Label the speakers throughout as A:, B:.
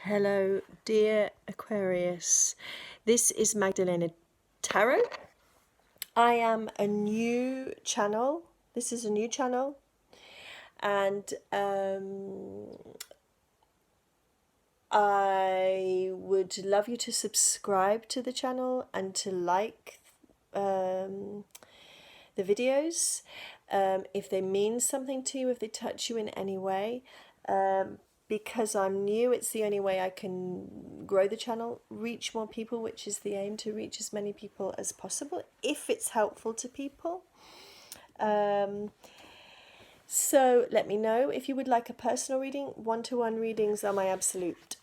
A: Hello, dear Aquarius. This is Magdalena Tarot. I am a new channel. This is a new channel, and I would love you to subscribe to the channel and to like the videos if they mean something to you, if they touch you in any way. Because I'm new, it's the only way I can grow the channel, reach more people, which is the aim, to reach as many people as possible, if it's helpful to people. So let me know if you would like a personal reading. One-to-one readings are my absolute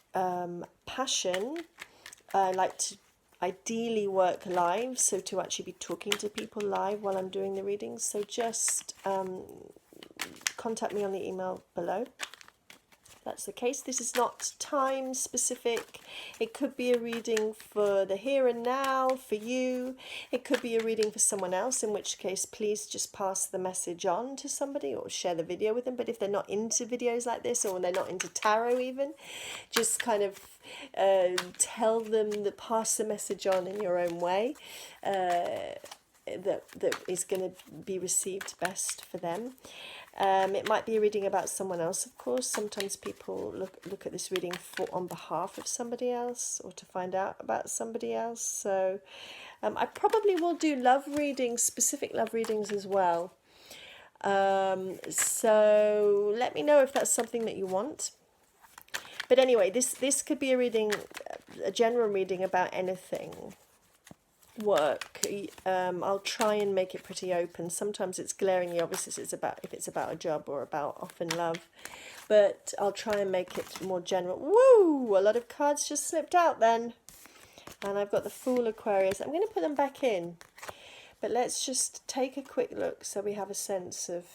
A: passion. I like to ideally work live, so to actually be talking to people live while I'm doing the readings. So just contact me on the email below. That's the case. This is not time specific. It could be a reading for the here and now for you. It could be a reading for someone else, in which case please just pass the message on to somebody or share the video with them. But if they're not into videos like this, or they're not into tarot even, just kind of tell them that, pass the message on in your own way, that is going to be received best for them. It might be a reading about someone else, of course. Sometimes people look at this reading on behalf of somebody else, or to find out about somebody else. So I probably will do love readings, specific love readings as well. So let me know if that's something that you want. But anyway, this could be a reading, a general reading about anything. Work. I'll try and make it pretty open. Sometimes it's glaringly obvious if it's about a job or about often love, but I'll try and make it more general. Woo! A lot of cards just slipped out then, and I've got the Fool, Aquarius. I'm going to put them back in, but let's just take a quick look so we have a sense of,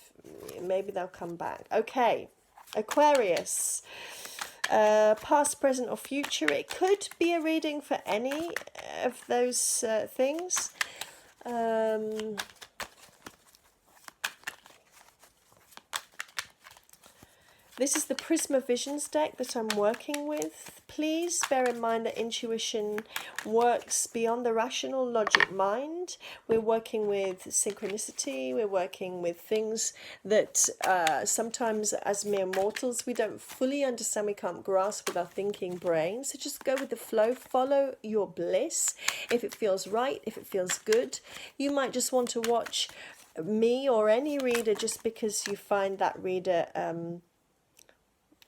A: maybe they'll come back. Okay, Aquarius. Past, present or future. It could be a reading for any of those things. This is the Prisma Visions deck that I'm working with. Please bear in mind that intuition works beyond the rational logic mind. We're working with synchronicity. We're working with things that sometimes as mere mortals we don't fully understand, we can't grasp with our thinking brain. So just go with the flow, follow your bliss. If it feels right, if it feels good, you might just want to watch me or any reader just because you find that reader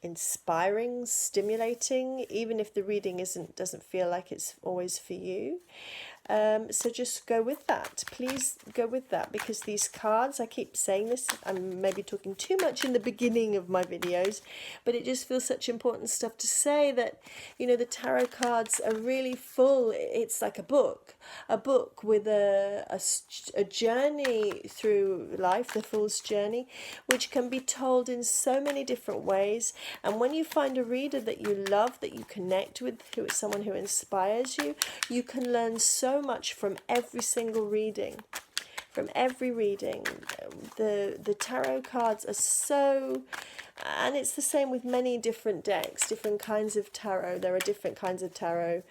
A: inspiring, stimulating, even if the reading doesn't feel like it's always for you. So just go with that. Please go with that, because these cards, I keep saying this, I'm maybe talking too much in the beginning of my videos, but it just feels such important stuff to say, that, you know, the tarot cards are really full. It's like a book with a journey through life, the Fool's Journey, which can be told in so many different ways. And when you find a reader that you love, that you connect with, who is someone who inspires you, you can learn so much from every single reading. From every reading, the tarot cards are so, and it's the same with many different decks, different kinds of tarot. There are different kinds of tarot,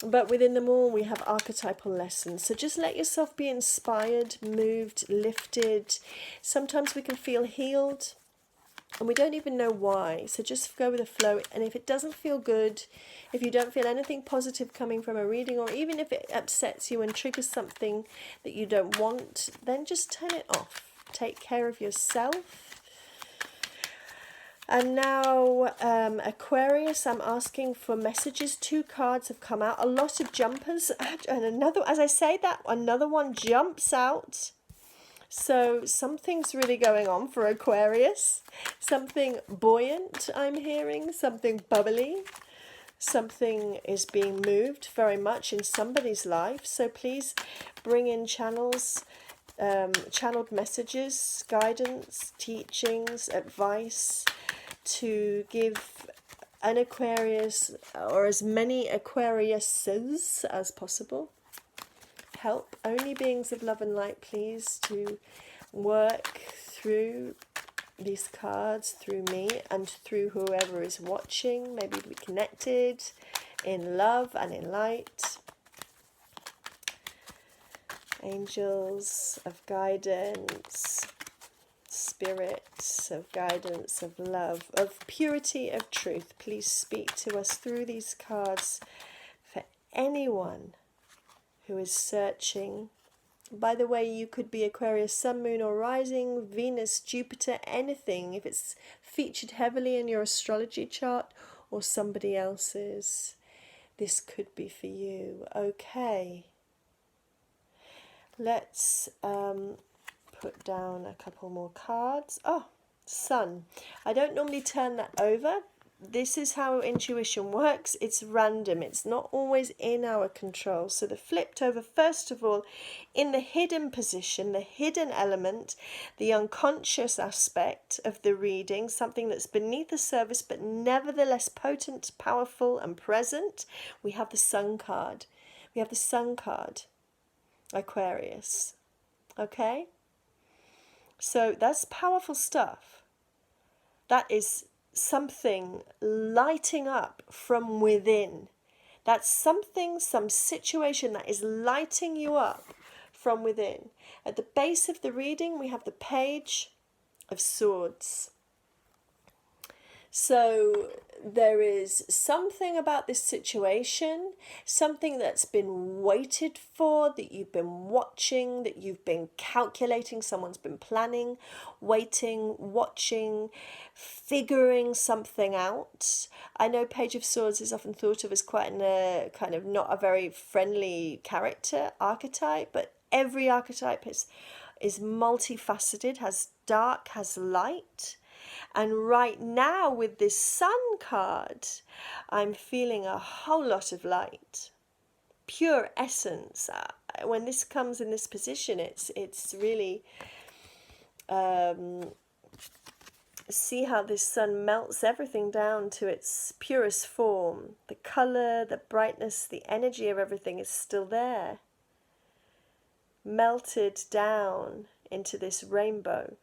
A: but within them all we have archetypal lessons. So just let yourself be inspired, moved, lifted. Sometimes we can feel healed and we don't even know why. So just go with the flow. And if it doesn't feel good, if you don't feel anything positive coming from a reading, or even if it upsets you and triggers something that you don't want, then just turn it off. Take care of yourself. And now, Aquarius, I'm asking for messages. 2 cards have come out. A lot of jumpers. And another, as I say that, another one jumps out. So something's really going on for Aquarius. Something buoyant, I'm hearing. Something bubbly. Something is being moved very much in somebody's life. So please bring in channels, channeled messages, guidance, teachings, advice, to give an Aquarius, or as many Aquariuses as possible, help. Only beings of love and light, please, to work through these cards through me and through whoever is watching. Maybe be connected in love and in light. Angels of guidance, spirits of guidance, of love, of purity, of truth. Please speak to us through these cards for anyone who is searching. By the way, you could be Aquarius, Sun, Moon or Rising, Venus, Jupiter, anything. If it's featured heavily in your astrology chart or somebody else's, this could be for you. Okay. Let's put down a couple more cards. Oh, Sun. I don't normally turn that over. This is how intuition works. It's random. It's not always in our control. So the flipped over, first of all, in the hidden position, the hidden element, the unconscious aspect of the reading, something that's beneath the surface but nevertheless potent, powerful and present, we have the Sun card. We have the Sun card, Aquarius. Okay? So that's powerful stuff. That is something lighting up from within. That's something, some situation that is lighting you up from within. At the base of the reading, we have the Page of Swords. So there is something about this situation, something that's been waited for, that you've been watching, that you've been calculating, someone's been planning, waiting, watching, figuring something out. I know Page of Swords is often thought of as quite a kind of not a very friendly character, archetype, but every archetype is multifaceted, has dark, has light. And right now with this Sun card, I'm feeling a whole lot of light, pure essence. When this comes in this position, it's really, see how this Sun melts everything down to its purest form. The colour, the brightness, the energy of everything is still there, melted down into this rainbow.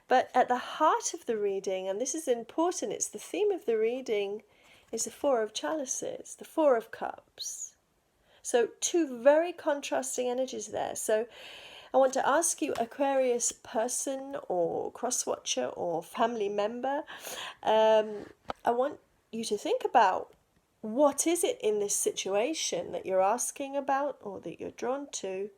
A: But at the heart of the reading, and this is important, it's the theme of the reading, is the Four of Chalices, the Four of Cups. So two very contrasting energies there. So I want to ask you, Aquarius person or cross-watcher or family member, I want you to think about, what is it in this situation that you're asking about or that you're drawn to?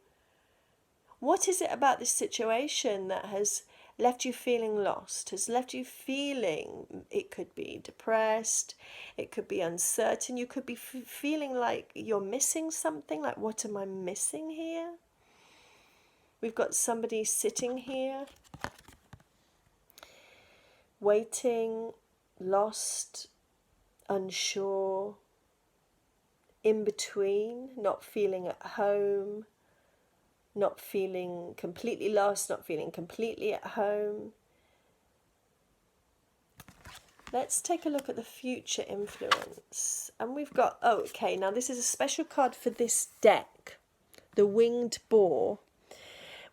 A: What is it about this situation that has left you feeling lost, has left you feeling, it could be depressed, it could be uncertain, you could be feeling like you're missing something, like what am I missing here? We've got somebody sitting here, waiting, lost, unsure, in between, not feeling at home, not feeling completely lost, not feeling completely at home. Let's take a look at the future influence. And we've got, oh, okay, now this is a special card for this deck, the Winged Boar,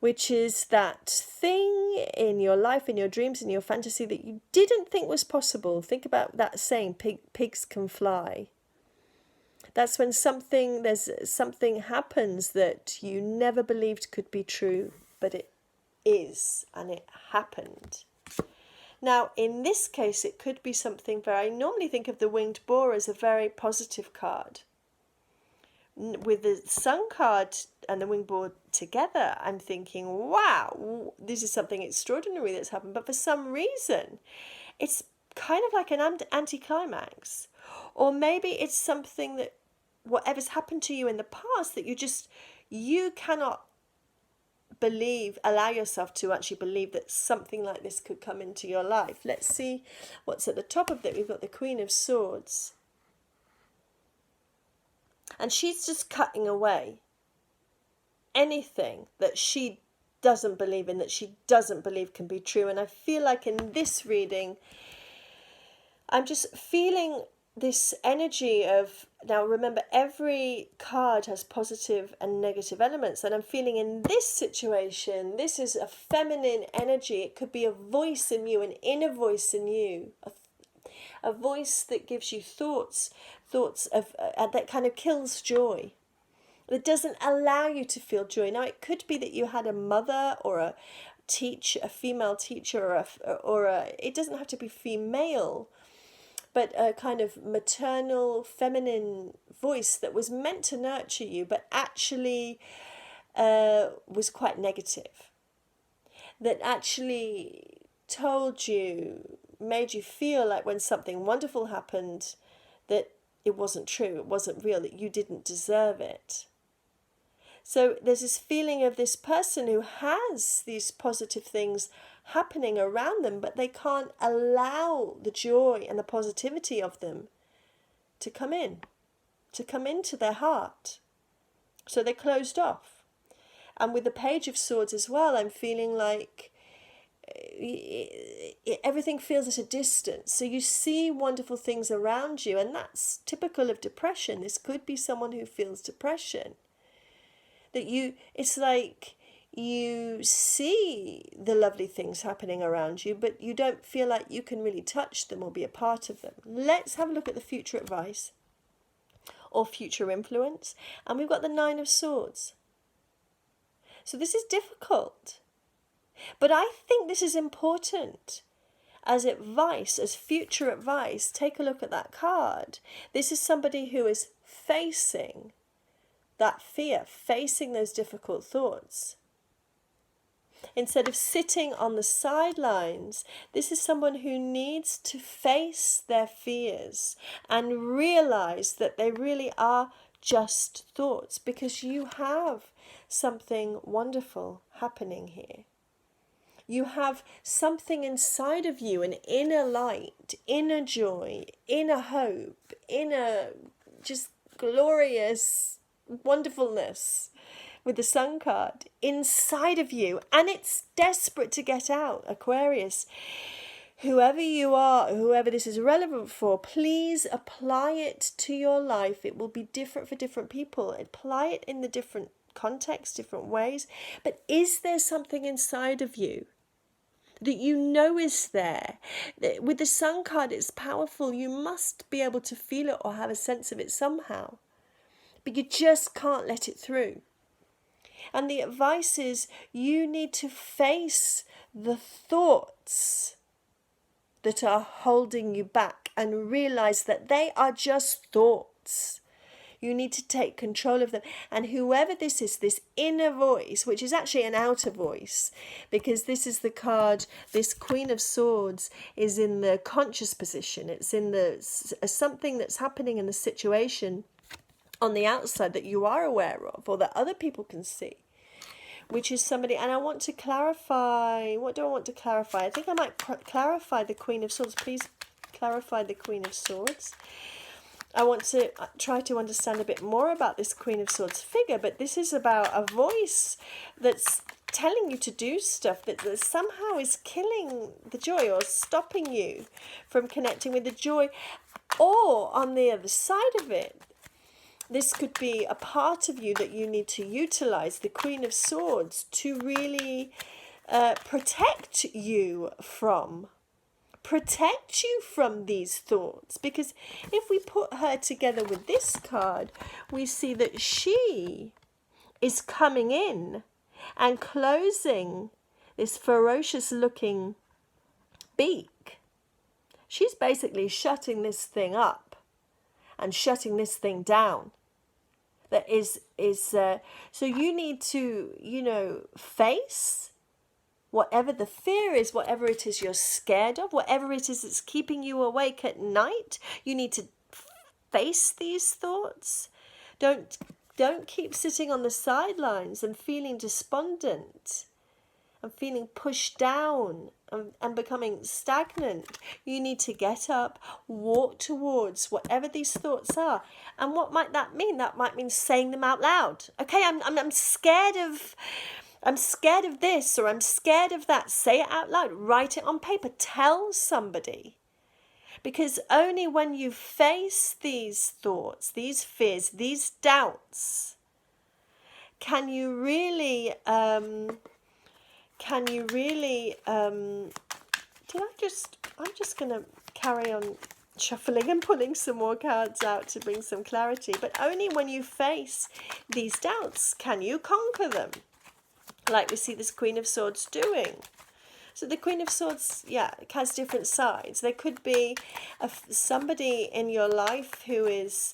A: which is that thing in your life, in your dreams, in your fantasy that you didn't think was possible. Think about that saying, pigs can fly. That's when something happens that you never believed could be true, but it is, and it happened. Now, in this case, it could be something I normally think of the Winged Boar as a very positive card. With the Sun card and the Winged Boar together, I'm thinking, wow, this is something extraordinary that's happened. But for some reason, it's kind of like an anticlimax. Or maybe it's something that, whatever's happened to you in the past, that you cannot allow yourself to actually believe that something like this could come into your life. Let's see what's at the top of it. We've got the Queen of Swords. And she's just cutting away anything that she doesn't believe in, that she doesn't believe can be true. And I feel like in this reading, I'm just feeling this energy of, now remember, every card has positive and negative elements, and I'm feeling in this situation, this is a feminine energy. It could be a voice in you, an inner voice in you, a voice that gives you thoughts of that kind of kills joy. It doesn't allow you to feel joy. Now, it could be that you had a mother or a female teacher, it doesn't have to be female, but a kind of maternal, feminine voice that was meant to nurture you, but actually was quite negative. That actually told you, made you feel like when something wonderful happened, that it wasn't true, it wasn't real, that you didn't deserve it. So there's this feeling of this person who has these positive things happening around them, but they can't allow the joy and the positivity of them to come into their heart. So they're closed off. And with the Page of Swords as well, I'm feeling like everything feels at a distance. So you see wonderful things around you, and that's typical of depression. This could be someone who feels depression. It's like you see the lovely things happening around you, but you don't feel like you can really touch them or be a part of them. Let's have a look at the future advice or future influence. And we've got the Nine of Swords. So this is difficult. But I think this is important as advice, as future advice. Take a look at that card. This is somebody who is facing that fear, facing those difficult thoughts. Instead of sitting on the sidelines, this is someone who needs to face their fears and realize that they really are just thoughts, because you have something wonderful happening here. You have something inside of you, an inner light, inner joy, inner hope, inner just glorious wonderfulness with the Sun card inside of you, and it's desperate to get out. Aquarius, whoever you are, whoever this is relevant for, please apply it to your life. It will be different for different people. Apply it in the different contexts, different ways. But is there something inside of you that you know is there? With the Sun card, it's powerful. You must be able to feel it or have a sense of it somehow, but you just can't let it through. And the advice is you need to face the thoughts that are holding you back and realize that they are just thoughts. You need to take control of them. And whoever this is, this inner voice, which is actually an outer voice, because this is the card, this Queen of Swords is in the conscious position. It's in the something that's happening in the situation on the outside that you are aware of or that other people can see, which is somebody. And I want to clarify, what do I want to clarify? I think I might clarify the Queen of Swords. Please clarify the Queen of Swords. I want to try to understand a bit more about this Queen of Swords figure, but this is about a voice that's telling you to do stuff that somehow is killing the joy or stopping you from connecting with the joy. Or on the other side of it, this could be a part of you that you need to utilize, the Queen of Swords, to really protect you from these thoughts. Because if we put her together with this card, we see that she is coming in and closing this ferocious looking beak. She's basically shutting this thing up and shutting this thing down. That is so you need to, face whatever the fear is, whatever it is you're scared of, whatever it is that's keeping you awake at night. You need to face these thoughts. Don't keep sitting on the sidelines and feeling despondent and feeling pushed down and becoming stagnant. You need to get up, walk towards whatever these thoughts are. And what might that mean? That might mean saying them out loud. Okay, I'm scared of this, or I'm scared of that. Say it out loud. Write it on paper. Tell somebody. Because only when you face these thoughts, these fears, these doubts, can you really I'm just going to carry on shuffling and pulling some more cards out to bring some clarity. But only when you face these doubts can you conquer them, like we see this Queen of Swords doing. So the Queen of Swords, yeah, has different sides. There could be somebody in your life who is,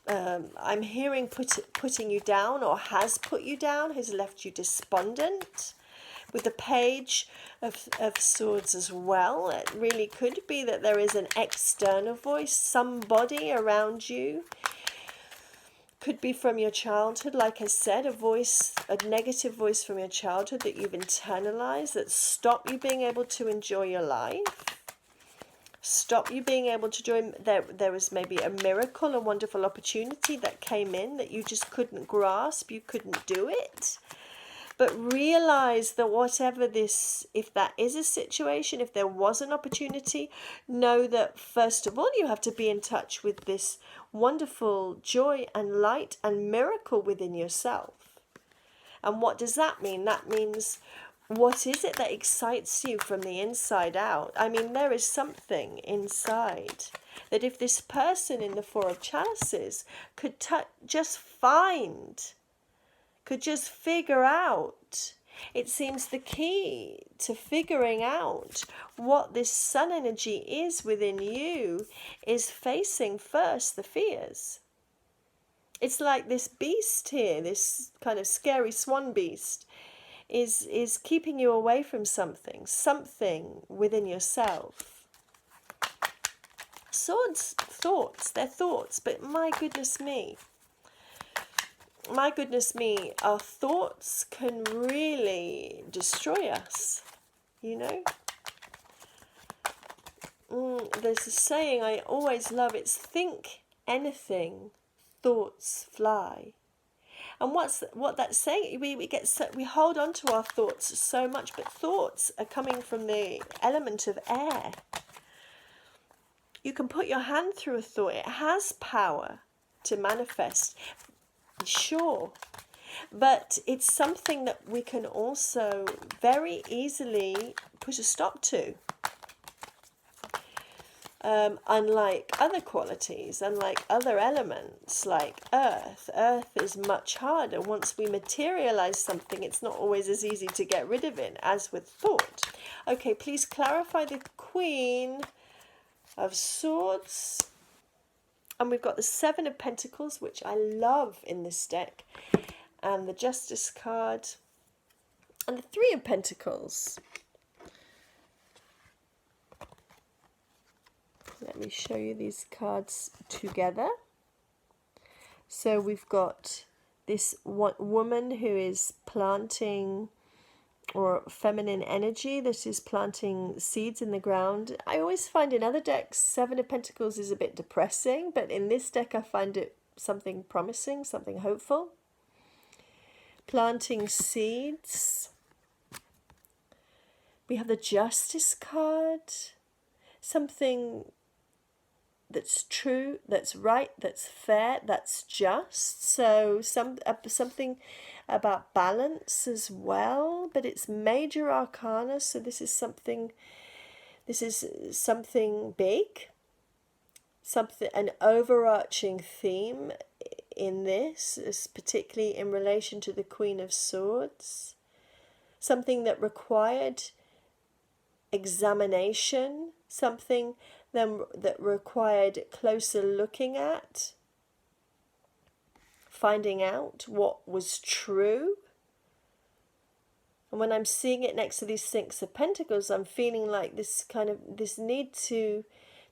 A: I'm hearing, putting you down, or has put you down, has left you despondent. With the Page of Swords as well, it really could be that there is an external voice, somebody around you. Could be from your childhood, like I said, a negative voice from your childhood that you've internalized, that stop you being able to enjoy your life, stop you being able to join. There was maybe a miracle, a wonderful opportunity that came in that you just couldn't grasp, you couldn't do it. But realize that whatever this, if that is a situation, if there was an opportunity, know that first of all, you have to be in touch with this wonderful joy and light and miracle within yourself. And what does that mean? That means, what is it that excites you from the inside out? I mean, there is something inside that if this person in the Four of Chalices could just figure out, it seems the key to figuring out what this sun energy is within you is facing first the fears. It's like this beast here, this kind of scary swan beast, is keeping you away from something within yourself. Swords, they're thoughts, but my goodness me, our thoughts can really destroy us, you know. There's a saying I always love, it's think anything, thoughts fly. And what that's saying, we hold on to our thoughts so much, but thoughts are coming from the element of air. You can put your hand through a thought, it has power to manifest. Sure, but it's something that we can also very easily put a stop to. Unlike other qualities, unlike other elements like earth is much harder. Once we materialize something, it's not always as easy to get rid of it as with thought. Okay, please clarify the Queen of Swords. And we've got the Seven of Pentacles, which I love in this deck, and the Justice card, and the Three of Pentacles. Let me show you these cards together. So we've got this woman who is planting, or feminine energy that is planting seeds in the ground. I always find in other decks, Seven of Pentacles is a bit depressing, but in this deck I find it something promising, something hopeful. Planting seeds. We have the Justice card. Something that's true, that's right, that's fair, that's just. So something about balance as well, but it's major arcana, so this is something big, an overarching theme in this, is particularly in relation to the Queen of Swords, something that required examination, something that required closer looking at, finding out what was true. And when I'm seeing it next to these Six of Pentacles, I'm feeling like this need to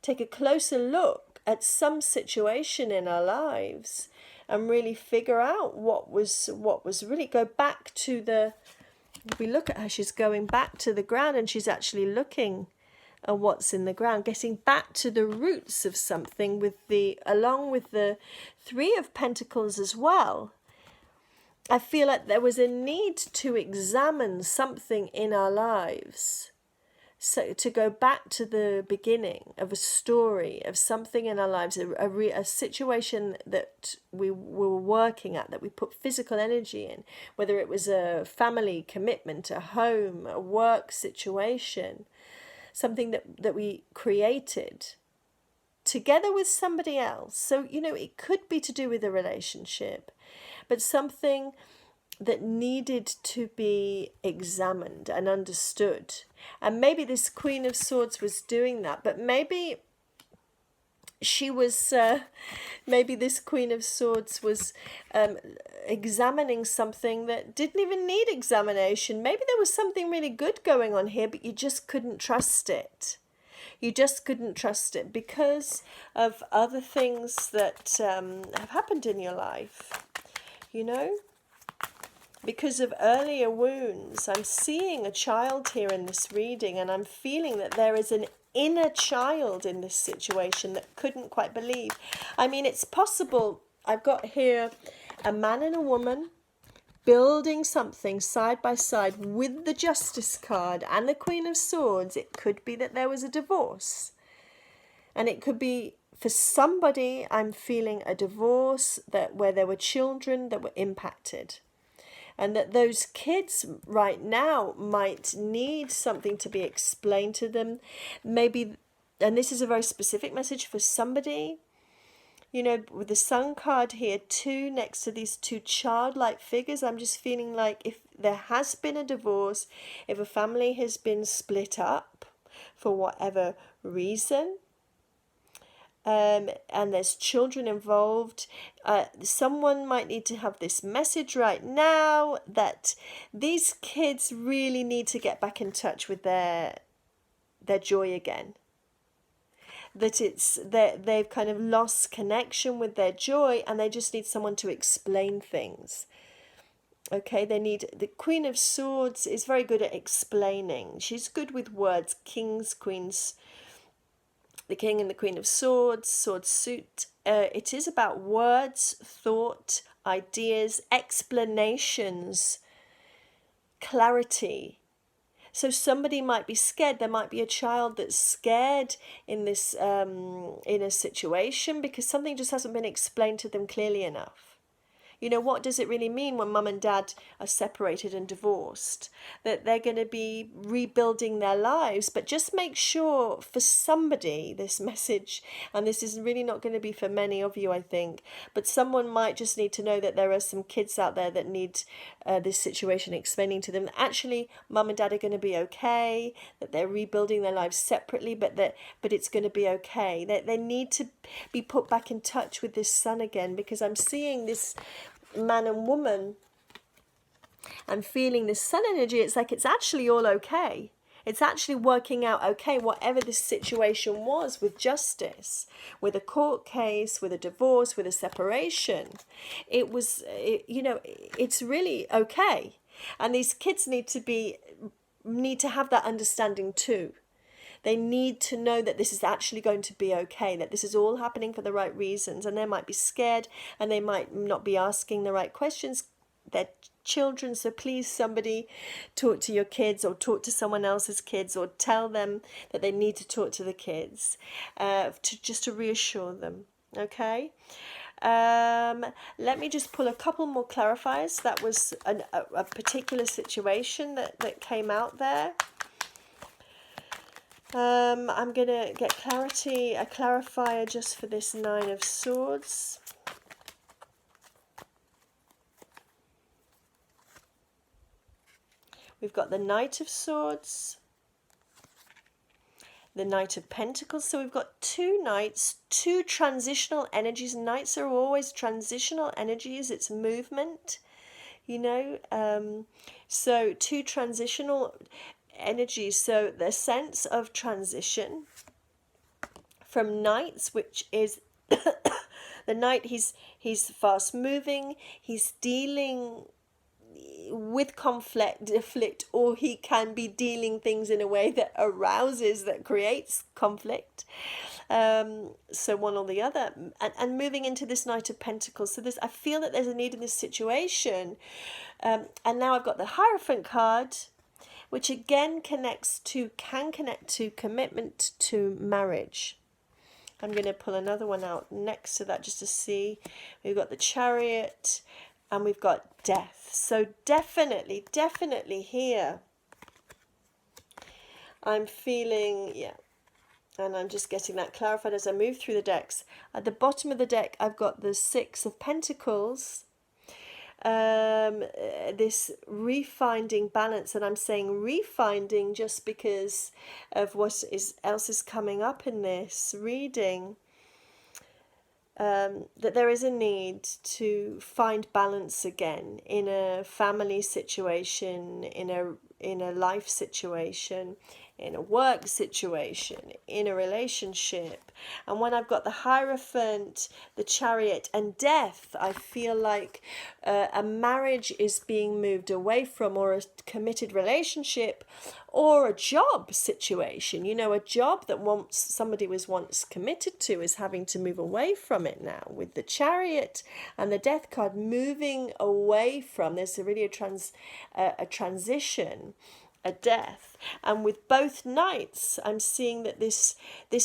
A: take a closer look at some situation in our lives and really figure out what was really, go back to the, if we look at her, she's going back to the ground and she's actually looking at what's in the ground, getting back to the roots of something along with the Three of Pentacles as well. I feel like there was a need to examine something in our lives So to go back to the beginning of a story, of something in our lives, a situation that we were working at, that we put physical energy in, whether it was a family commitment, a home, a work situation, something that we created together with somebody else. So, it could be to do with a relationship, but something that needed to be examined and understood. And maybe this Queen of Swords was doing that, but maybe she was, maybe this Queen of Swords was examining something that didn't even need examination. Maybe there was something really good going on here, but you just couldn't trust it. You just couldn't trust it because of other things that have happened in your life, because of earlier wounds. I'm seeing a child here in this reading, and I'm feeling that there is an inner child in this situation that couldn't quite believe. I mean, it's possible. I've got here a man and a woman building something side by side with the Justice card and the Queen of Swords. It could be that there was a divorce, and it could be, for somebody, I'm feeling a divorce where there were children that were impacted. And that those kids right now might need something to be explained to them. Maybe, and this is a very specific message for somebody, with the Sun card here, 2 next to these 2 childlike figures. I'm just feeling like if there has been a divorce, if a family has been split up for whatever reason, and there's children involved, someone might need to have this message right now that these kids really need to get back in touch with their joy again. That they've kind of lost connection with their joy, and they just need someone to explain things. Okay, the Queen of Swords is very good at explaining. She's good with words. Kings, queens, the King and the Queen of Swords, sword suit. It is about words, thought, ideas, explanations, clarity. So somebody might be scared. There might be a child that's scared in this in a situation because something just hasn't been explained to them clearly enough. What does it really mean when mum and dad are separated and divorced? That they're going to be rebuilding their lives. But just make sure, for somebody, this message, and this is really not going to be for many of you, I think, but someone might just need to know that there are some kids out there that need this situation explaining to them. Actually, mum and dad are going to be okay, that they're rebuilding their lives separately, but it's going to be okay. That they need to be put back in touch with this Sun again, because I'm seeing this man and woman, I'm feeling this Sun energy. It's like it's actually all okay. It's actually working out okay, whatever this situation was, with justice, with a court case, with a divorce, with a separation. It's really okay. And these kids need to have that understanding too. They need to know that this is actually going to be okay, that this is all happening for the right reasons, and they might be scared and they might not be asking the right questions. They're children, so please, somebody, talk to your kids or talk to someone else's kids, or tell them that they need to talk to the kids to reassure them. Okay. Let me just pull a couple more clarifiers. That was a particular situation that came out there. I'm going to get a clarifier just for this 9 of Swords. We've got the Knight of Swords, the Knight of Pentacles. So we've got 2 knights, 2 transitional energies. Knights are always transitional energies. It's movement, so 2 transitional energies. So the sense of transition from knights, which is the knight, he's fast moving, he's dealing with conflict, or he can be dealing things in a way that arouses, that creates conflict. So one or the other, and moving into this Knight of Pentacles. So I feel that there's a need in this situation, and now I've got the Hierophant card. which again can connect to commitment to marriage. I'm going to pull another one out next to that just to see. We've got the Chariot and we've got Death. So definitely here I'm feeling, yeah, and I'm just getting that clarified as I move through the decks. At the bottom of the deck, I've got the Six of Pentacles, this refinding balance, and I'm saying refinding just because of what else is coming up in this reading. That there is a need to find balance again in a family situation, in a life situation, in a work situation, in a relationship. And when I've got the Hierophant, the Chariot and Death, I feel like a marriage is being moved away from, or a committed relationship, or a job situation. You know, a job that somebody was once committed to is having to move away from it now, with the Chariot and the Death card moving away from. There's really a transition, a death. And with both Knights, I'm seeing that this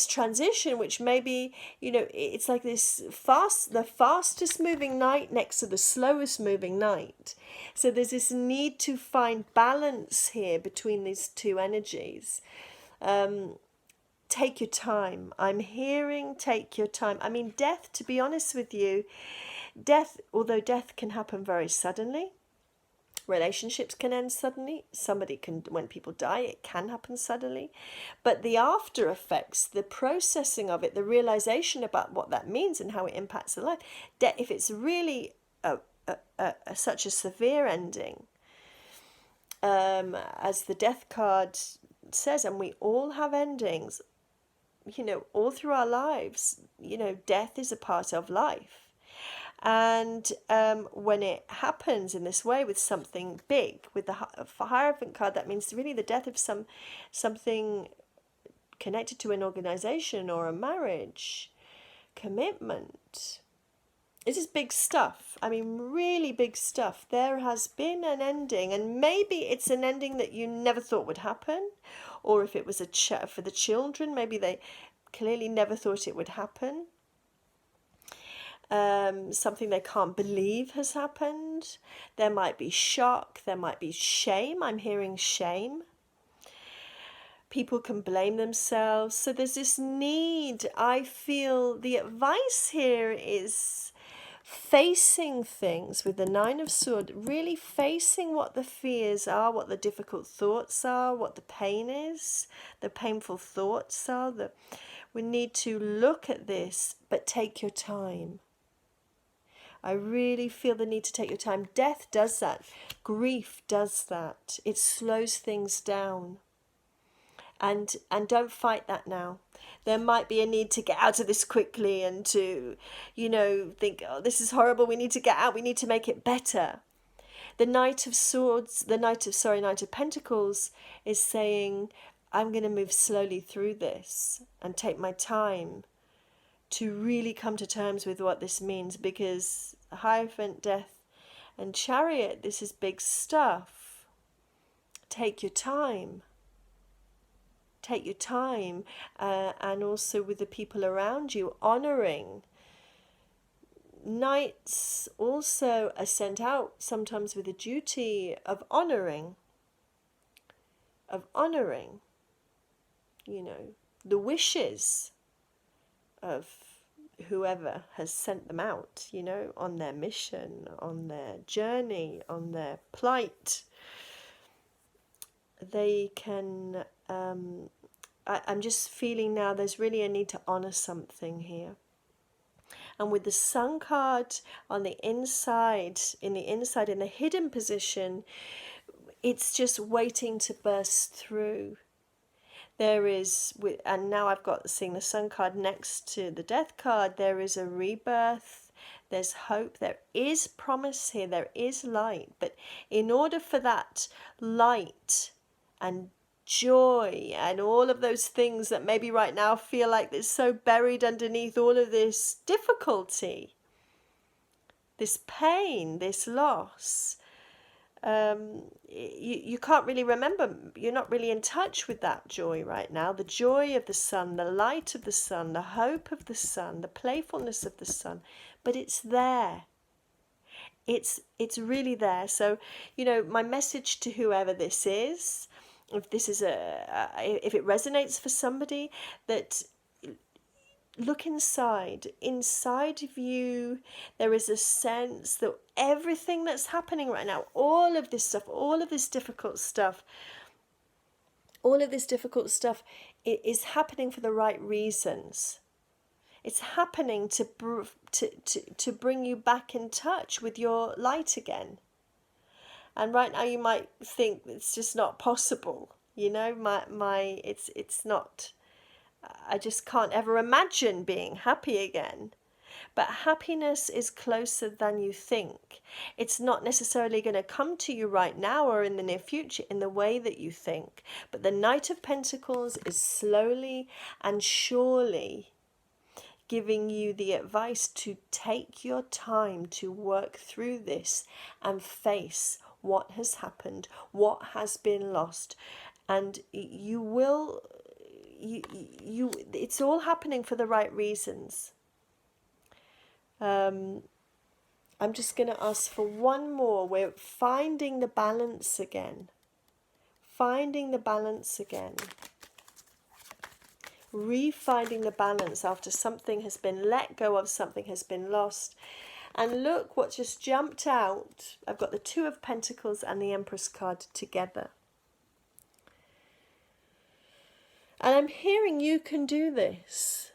A: transition, which maybe, you know, it's like the fastest moving Knight next to the slowest moving Knight. So there's this need to find balance here between these two energies. Take your time. I'm hearing take your time. I mean, death, to be honest with you, although death can happen very suddenly, relationships can end suddenly. When people die, it can happen suddenly. But the after effects, the processing of it, the realization about what that means and how it impacts the life, if it's really such a severe ending, as the Death card says, and we all have endings, you know, all through our lives, you know, death is a part of life. And when it happens in this way with something big, with the Hierophant card, that means really the death of something connected to an organization or a marriage, commitment. This is big stuff. I mean, really big stuff. There has been an ending, and maybe it's an ending that you never thought would happen, or if it was for the children, maybe they clearly never thought it would happen. Something they can't believe has happened. There might be shock, there might be shame. I'm hearing shame. People can blame themselves. So there's this need. I feel the advice here is facing things with the Nine of Swords, really facing what the fears are, what the difficult thoughts are, what the pain is, the painful thoughts are. We need to look at this, but take your time. I really feel the need to take your time. Death does that. Grief does that. It slows things down. And don't fight that now. There might be a need to get out of this quickly and to, you know, think, oh, this is horrible. We need to get out. We need to make it better. The Knight of Pentacles is saying, I'm going to move slowly through this and take my time to really come to terms with what this means, because Hierophant, Death and Chariot, this is big stuff. Take your time. Take your time, and also with the people around you, honouring. Knights also are sent out sometimes with a duty of honouring, you know, the wishes of whoever has sent them out, you know, on their mission, on their journey, on their plight. They can, I'm just feeling now there's really a need to honour something here. And with the Sun card on the inside, in the hidden position, it's just waiting to burst through. There is, and now I've got seeing the Sun card next to the Death card, there is a rebirth, there's hope, there is promise here, there is light. But in order for that light and joy and all of those things that maybe right now feel like they're so buried underneath all of this difficulty, this pain, this loss, you can't really remember, you're not really in touch with that joy right now. The joy of the sun, the light of the sun, the hope of the sun, the playfulness of the sun, but it's there. It's really there. So, you know, my message to whoever this is, if this is if it resonates for somebody, that look inside of you. There is a sense that everything that's happening right now, all of this stuff, all of this difficult stuff is happening for the right reasons. It's happening to bring you back in touch with your light again. And right now you might think it's just not possible. You know, it's not. I just can't ever imagine being happy again. But happiness is closer than you think. It's not necessarily going to come to you right now or in the near future in the way that you think. But the Knight of Pentacles is slowly and surely giving you the advice to take your time to work through this and face what has happened, what has been lost. And you will... it's all happening for the right reasons. I'm just going to ask for one more. We're finding the balance again. Finding the balance again. Refinding the balance after something has been let go of, something has been lost. And look what just jumped out. I've got the Two of Pentacles and the Empress card together. And I'm hearing you can do this.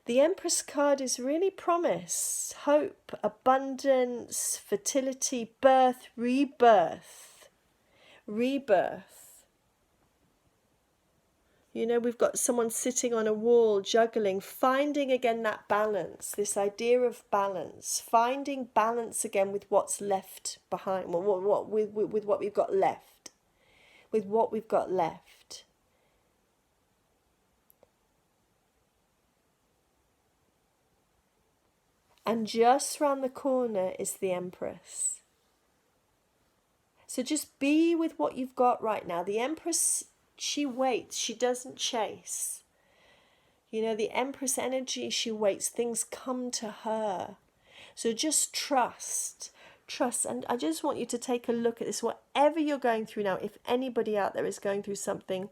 A: The Empress card is really promise, hope, abundance, fertility, birth, rebirth. Rebirth. You know, we've got someone sitting on a wall, juggling, finding again that balance, this idea of balance, finding balance again with what's left behind, with what we've got left, with what we've got left. And just round the corner is the Empress. So just be with what you've got right now. The Empress, she waits. She doesn't chase. You know, the Empress energy, she waits. Things come to her. So just trust. Trust. And I just want you to take a look at this. Whatever you're going through now, if anybody out there is going through something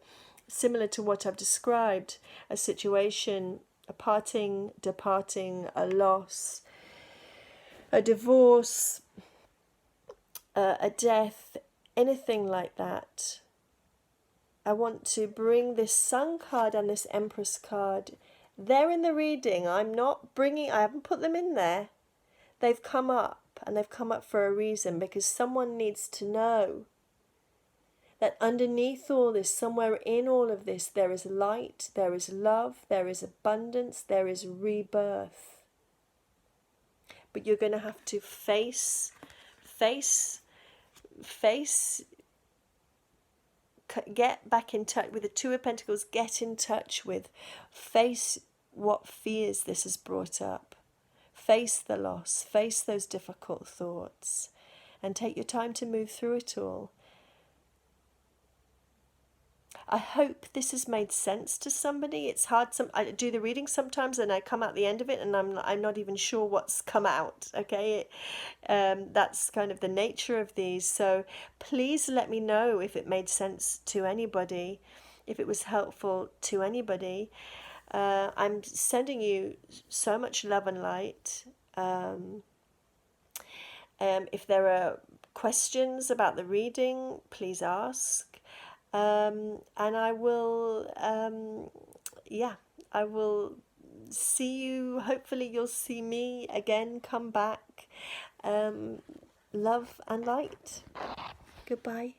A: similar to what I've described, a situation, a parting, departing, a loss, a divorce, a death, anything like that, I want to bring this Sun card and this Empress card. They're in the reading. I haven't put them in there. They've come up, and they've come up for a reason, because someone needs to know that underneath all this, somewhere in all of this, there is light, there is love, there is abundance, there is rebirth. But you're going to have to face, get back in touch with the Two of Pentacles, get in touch with, face what fears this has brought up. Face the loss, face those difficult thoughts, and take your time to move through it all. I hope this has made sense to somebody. It's hard. I do the reading sometimes and I come out the end of it and I'm not even sure what's come out. Okay, that's kind of the nature of these. So please let me know if it made sense to anybody, if it was helpful to anybody. I'm sending you so much love and light. If there are questions about the reading, please ask. And I will, I will see you. Hopefully you'll see me again, come back. Love and light. Goodbye.